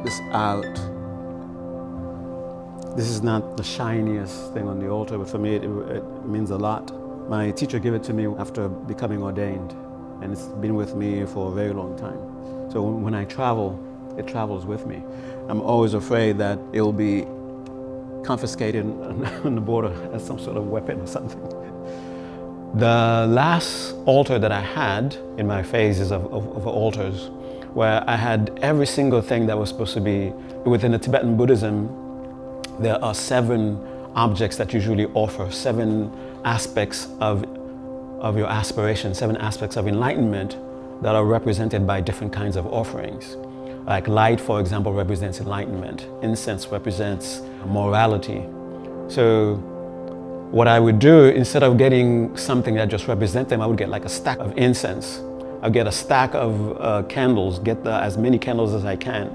this out. This is not the shiniest thing on the altar, but for me it means a lot. My teacher gave it to me after becoming ordained, and it's been with me for a very long time. So when I travel, it travels with me. I'm always afraid that it will be confiscated on the border as some sort of weapon or something. The last altar that I had in my phases of altars, where I had every single thing that was supposed to be within the Tibetan Buddhism, there are 7 objects that usually offer 7 aspects of your aspiration, 7 aspects of enlightenment that are represented by different kinds of offerings. Like light, for example, represents enlightenment. Incense represents morality. So what I would do, instead of getting something that just represents them, I would get like a stack of incense. I'll get a stack of candles, get as many candles as I can,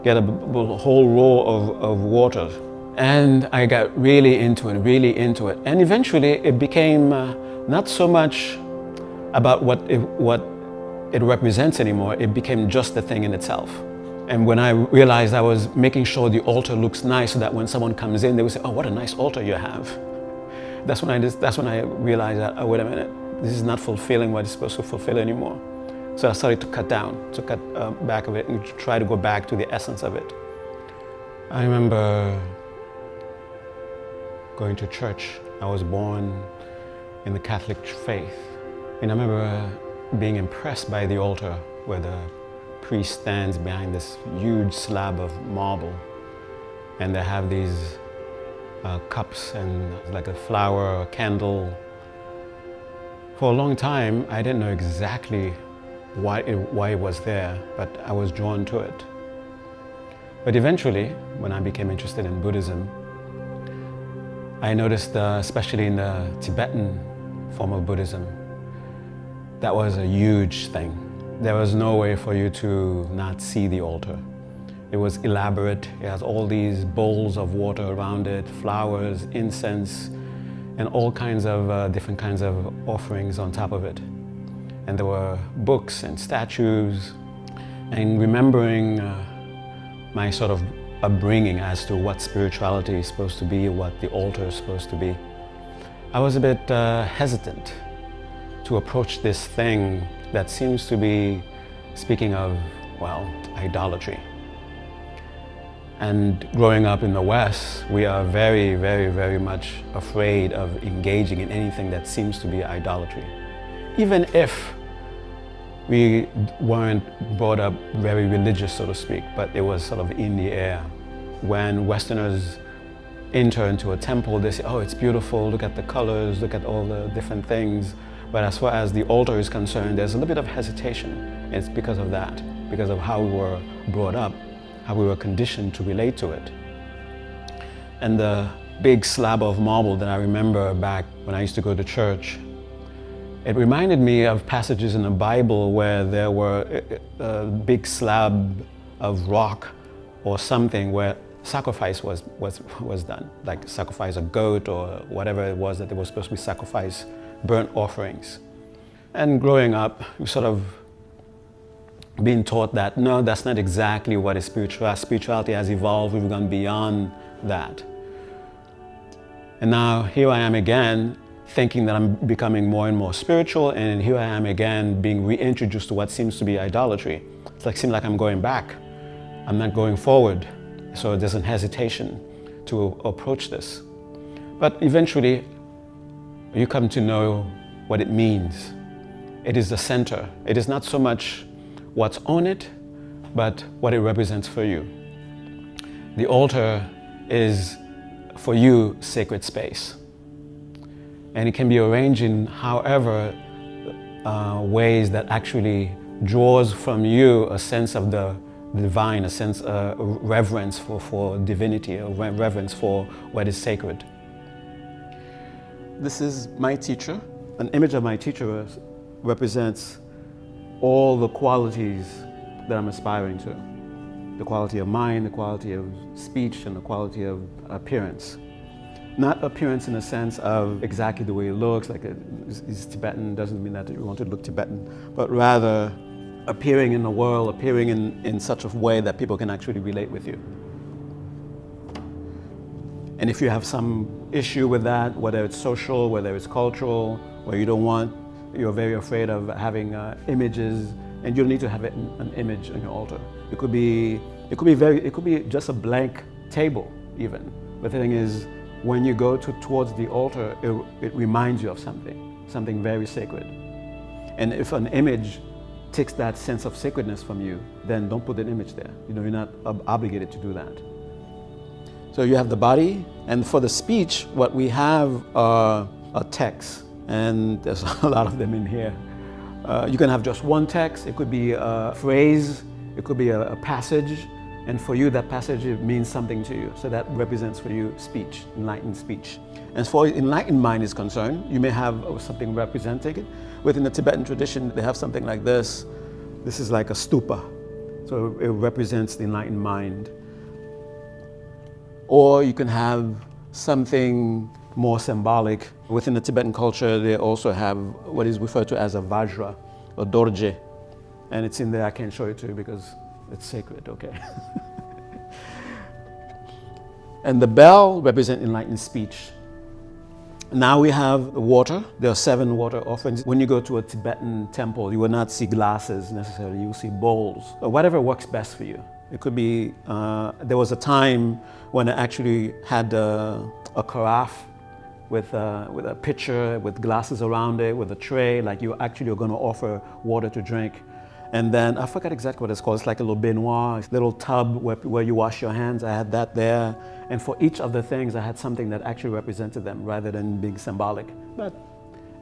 get a whole row of water. And I got really into it. And eventually it became not so much about what it represents anymore. It became just the thing in itself. And when I realized I was making sure the altar looks nice so that when someone comes in, they would say, "Oh, what a nice altar you have." That's when I realized that, oh, wait a minute, this is not fulfilling what it's supposed to fulfill anymore. So I started to cut back of it and try to go back to the essence of it. I remember going to church. I was born in the Catholic faith. And I remember being impressed by the altar where the priest stands behind this huge slab of marble. And they have these cups and like a flower, a candle. For a long time, I didn't know exactly why it was there, but I was drawn to it. But eventually, when I became interested in Buddhism, I noticed, especially in the Tibetan form of Buddhism, that was a huge thing. There was no way for you to not see the altar. It was elaborate. It has all these bowls of water around it, flowers, incense, and all kinds of different kinds of offerings on top of it. And there were books and statues. And remembering my sort of upbringing as to what spirituality is supposed to be, what the altar is supposed to be, I was a bit hesitant to approach this thing that seems to be speaking of, well, idolatry. And growing up in the West, we are very, very, very much afraid of engaging in anything that seems to be idolatry. Even if we weren't brought up very religious, so to speak, but it was sort of in the air. When Westerners enter into a temple, they say, "Oh, it's beautiful, look at the colors, look at all the different things." But as far as the altar is concerned, there's a little bit of hesitation. It's because of that, because of how we were brought up, how we were conditioned to relate to it. And the big slab of marble that I remember back when I used to go to church, it reminded me of passages in the Bible where there were a big slab of rock or something where sacrifice was done, like sacrifice a goat or whatever it was that they were supposed to be sacrificed, burnt offerings. And growing up, we sort of being taught that, no, that's not exactly what is spiritual. Spirituality has evolved, we've gone beyond that. And now here I am again, thinking that I'm becoming more and more spiritual, and here I am again being reintroduced to what seems to be idolatry. It seems like I'm going back. I'm not going forward. So there's a hesitation to approach this. But eventually, you come to know what it means. It is the center. It is not so much what's on it, but what it represents for you. The altar is, for you, sacred space. And it can be arranged in however ways that actually draws from you a sense of the divine, a sense of reverence for divinity, a reverence for what is sacred. This is my teacher. An image of my teacher represents all the qualities that I'm aspiring to. The quality of mind, the quality of speech, and the quality of appearance. Not appearance in the sense of exactly the way he looks, like he's Tibetan, doesn't mean that you want to look Tibetan, but rather appearing in the world, appearing in such a way that people can actually relate with you. And if you have some issue with that, whether it's social, whether it's cultural, where you're very afraid of having images, and you don't need to have an image on your altar. It could be just a blank table even. But the thing is, when you go towards the altar, it reminds you of something very sacred. And if an image takes that sense of sacredness from you, then don't put an image there. You're not obligated to do that. So you have the body, and for the speech, what we have are texts, and there's a lot of them in here. You can have just one text. It could be a phrase, it could be a passage, and for you that passage means something to you. So that represents for you speech, enlightened speech. As far as enlightened mind is concerned, you may have something representing it. Within the Tibetan tradition, they have something like this. This is like a stupa, so it represents the enlightened mind. Or you can have something more symbolic. Within the Tibetan culture, they also have what is referred to as a vajra, or dorje. And it's in there, I can't show it to you because it's sacred, okay? And the bell represents enlightened speech. Now we have water. There are 7 water offerings. When you go to a Tibetan temple, you will not see glasses necessarily, you will see bowls. Whatever works best for you. It could be, there was a time when I actually had a carafe with a pitcher, with glasses around it, with a tray, like you actually are going to offer water to drink. And then, I forgot exactly what it's called. It's like a little baignoire, a little tub where you wash your hands. I had that there. And for each of the things, I had something that actually represented them rather than being symbolic. But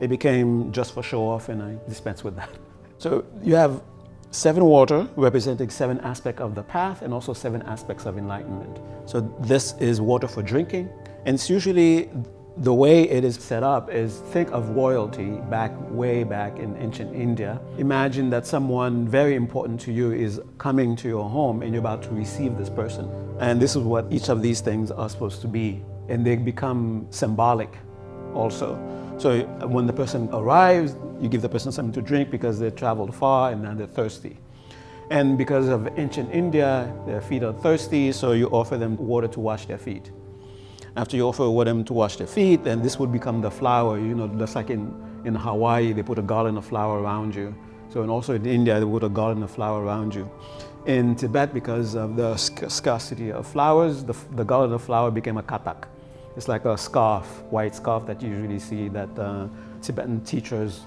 it became just for show off, and I dispensed with that. So you have 7 water representing 7 aspects of the path and also 7 aspects of enlightenment. So this is water for drinking. And it's usually, the way it is set up is, think of royalty way back in ancient India. Imagine that someone very important to you is coming to your home and you're about to receive this person. And this is what each of these things are supposed to be. And they become symbolic also. So when the person arrives, you give the person something to drink because they traveled far and now they're thirsty. And because of ancient India, their feet are thirsty, so you offer them water to wash their feet. After you offer them to wash their feet, then this would become the flower. Just like in Hawaii, they put a garland of flower around you. So, and also in India, they put a garland of flower around you. In Tibet, because of the scarcity of flowers, the garland of flower became a katak. It's like a scarf, white scarf that you usually see that Tibetan teachers,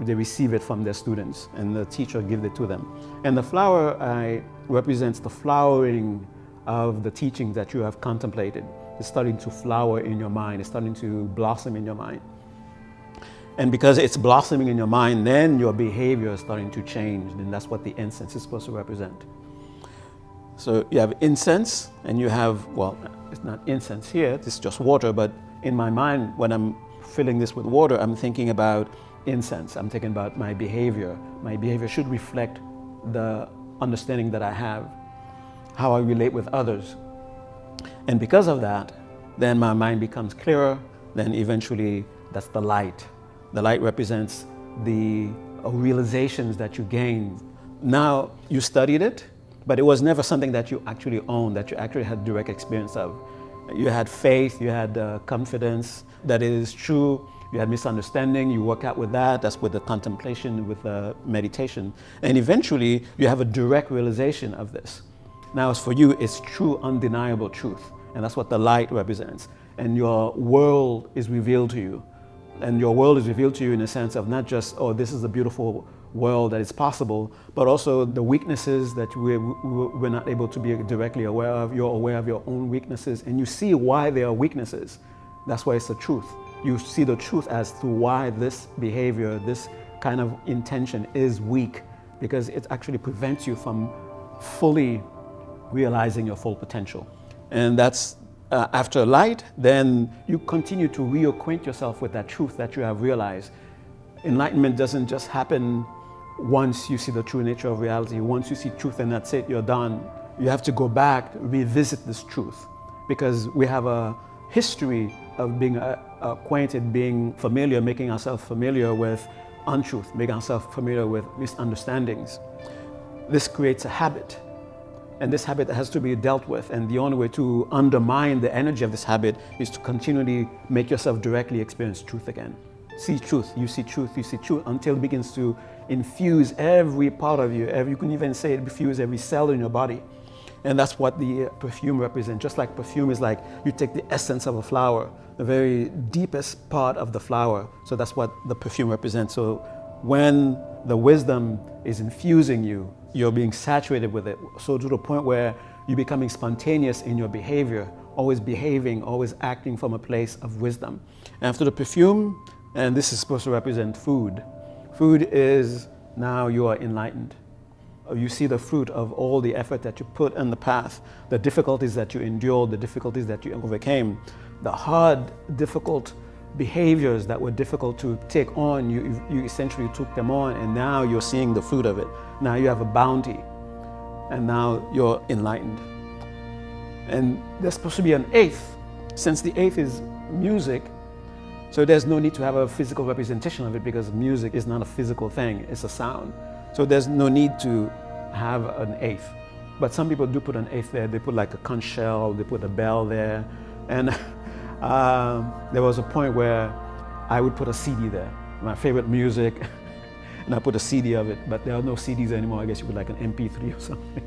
they receive it from their students, and the teacher gives it to them. And the flower represents the flowering of the teachings that you have contemplated. It's starting to flower in your mind. It's starting to blossom in your mind. And because it's blossoming in your mind, then your behavior is starting to change. And that's what the incense is supposed to represent. So you have incense, and you have, well, it's not incense here, it's just water, but in my mind, when I'm filling this with water, I'm thinking about incense. I'm thinking about my behavior. My behavior should reflect the understanding that I have, how I relate with others. And because of that, then my mind becomes clearer. Then eventually, that's the light. The light represents the realizations that you gain. Now, you studied it, but it was never something that you actually owned, that you actually had direct experience of. You had faith, you had confidence that it is true. You had misunderstanding, you work out with that. That's with the contemplation, with the meditation. And eventually, you have a direct realization of this. Now, as for you, it's true, undeniable truth. And that's what the light represents. And your world is revealed to you. And your world is revealed to you in a sense of not just, oh, this is a beautiful world that is possible, but also the weaknesses that we're not able to be directly aware of. You're aware of your own weaknesses, and you see why they are weaknesses. That's why it's the truth. You see the truth as to why this behavior, this kind of intention is weak, because it actually prevents you from fully realizing your full potential. And that's after light, then you continue to reacquaint yourself with that truth that you have realized. Enlightenment doesn't just happen once you see the true nature of reality. Once you see truth and that's it, you're done. You have to go back, revisit this truth, because we have a history of being acquainted, being familiar, making ourselves familiar with untruth, making ourselves familiar with misunderstandings. This creates a habit, and this habit has to be dealt with, and the only way to undermine the energy of this habit is to continually make yourself directly experience truth again. See truth, you see truth, you see truth, until it begins to infuse every part of you. You can even say it infuse every cell in your body. And that's what the perfume represents. Just like perfume is like you take the essence of a flower, the very deepest part of the flower. So that's what the perfume represents. So when the wisdom is infusing you, you're being saturated with it. So to the point where you're becoming spontaneous in your behavior, always behaving, always acting from a place of wisdom. And after the perfume, and this is supposed to represent food. Food is now you are enlightened. You see the fruit of all the effort that you put in the path, the difficulties that you endured, the difficulties that you overcame, the hard, difficult behaviors that were difficult to take on, you essentially took them on, and now you're seeing the fruit of it. Now you have a bounty, and now you're enlightened. And there's supposed to be an eighth. Since the eighth is music, so there's no need to have a physical representation of it, because music is not a physical thing, it's a sound. So there's no need to have an eighth. But some people do put an eighth there. They put like a conch shell, they put a bell there. And there was a point where I would put a CD there, my favorite music, and I put a CD of it, but there are no CDs anymore. I guess you put like an MP3 or something.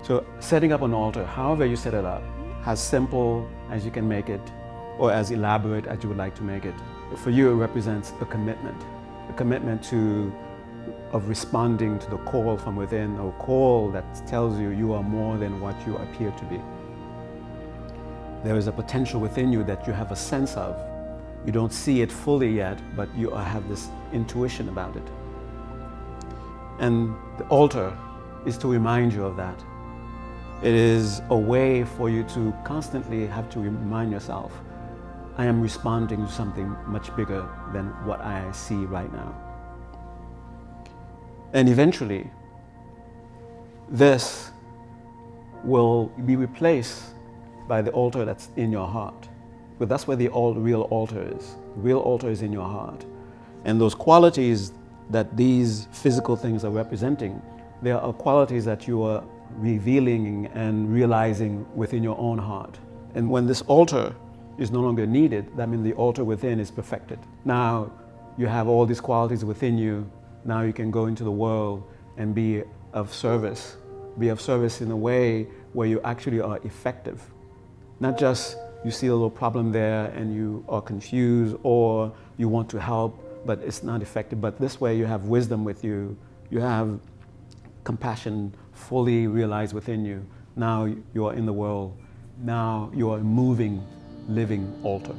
So setting up an altar, however you set it up, as simple as you can make it, or as elaborate as you would like to make it. For you, it represents a commitment of responding to the call from within, a call that tells you you are more than what you appear to be. There is a potential within you that you have a sense of. You don't see it fully yet, but you have this intuition about it. And the altar is to remind you of that. It is a way for you to constantly have to remind yourself, I am responding to something much bigger than what I see right now. And eventually, this will be replaced by the altar that's in your heart. But that's where the real altar is. The real altar is in your heart. And those qualities that these physical things are representing, they are qualities that you are revealing and realizing within your own heart. And when this altar is no longer needed, that means the altar within is perfected. Now you have all these qualities within you. Now you can go into the world and be of service. Be of service in a way where you actually are effective. Not just you see a little problem there and you are confused, or you want to help, but it's not effective. But this way you have wisdom with you. You have compassion fully realized within you. Now you are in the world. Now you are a moving, living altar.